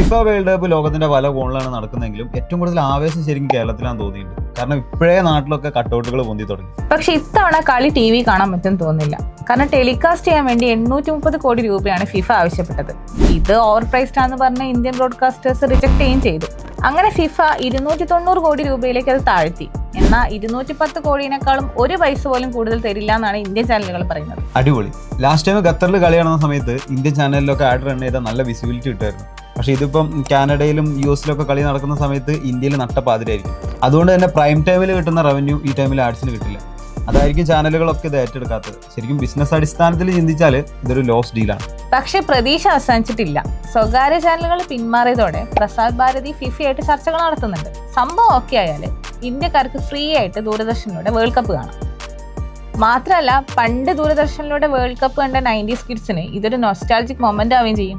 FIFA world cup ലോകത്തിന്റെ പല കോണിലാണ് നടക്കുന്നതെങ്കിലും ഏറ്റവും കൂടുതൽ ആവേശം ശരിക്കും കേരളത്തിലാണെന്ന് തോന്നിയിട്ടുണ്ട്. കാരണം ഇപ്പോഴേ നാട്ടിലൊക്കെ കട്ടൗട്ടുകൾ പൊന്തി തുടങ്ങി. പക്ഷെ ഇത്തവണ കളി TV കാണാൻ പറ്റുമെന്ന് തോന്നുന്നില്ല. കാരണം ടെലികാസ്റ്റ് ചെയ്യാൻ വേണ്ടി 830 കോടി രൂപയാണ് ഫിഫ ആവശ്യപ്പെട്ടത്. ഇത് ഓവർ പ്രൈസ്ഡ് ആണെന്ന് പറഞ്ഞ ഇന്ത്യൻ ബ്രോഡ്കാസ്റ്റേഴ്സ് റിജക്ട് ചെയ്യുകയും ചെയ്തു. അങ്ങനെ ഫിഫ 290 കോടി രൂപയിലേക്ക് അത് താഴ്ത്തി. എന്നാൽ 210 കോടിയേക്കാളും ഒരു പൈസ പോലും കൂടുതൽ തരില്ല എന്നാണ് ഇന്ത്യൻ ചാനലുകൾ പറയുന്നത്. അടിപൊളി. ലാസ്റ്റ് ടൈം ഖത്തറിൽ കളി കാണുന്ന സമയത്ത് ഇന്ത്യൻ ചാനലിലൊക്കെ ആഡ് റൺ ചെയ്താൽ നല്ല വിസിബിലിറ്റി കിട്ടുമായിരുന്നു. പക്ഷേ ഇതിപ്പം കാനഡയിലും US കളി നടക്കുന്ന സമയത്ത് ഇന്ത്യയിൽ നട്ടപ്പാതിരായിരിക്കും. അതുകൊണ്ട് തന്നെ പ്രൈം ടൈമിൽ കിട്ടുന്ന റവന്യൂ ഈ ടൈമിൽ ആഡ്സിന് കിട്ടില്ല. അതായിരിക്കും ചാനലുകളൊക്കെ ഇത് ഏറ്റെടുക്കാത്തത്. ശരിക്കും ബിസിനസ് അടിസ്ഥാനത്തിൽ ചിന്തിച്ചാൽ ഇതൊരു ലോസ് ഡീലാണ്. പക്ഷെ പ്രതീക്ഷ അവസാനിച്ചിട്ടില്ല. സ്വകാര്യ ചാനലുകൾ പിന്മാറിയതോടെ പ്രസാർ ഭാരതി ഫിഫയായിട്ട് ചർച്ചകൾ നടത്തുന്നുണ്ട്. സംഭവം ഓക്കെ ആയാൽ ഇന്ത്യക്കാർക്ക് ഫ്രീ ആയിട്ട് ദൂരദർശനിലൂടെ വേൾഡ് കപ്പ് കാണാം. മാത്രമല്ല, പണ്ട് ദൂരദർശനിലൂടെ വേൾഡ് കപ്പ് കണ്ട 90s കിഡ്സിന് ഇതൊരു നൊസ്റ്റാൾജിക് മൊമെന്റ് ആവുകയും ചെയ്യും.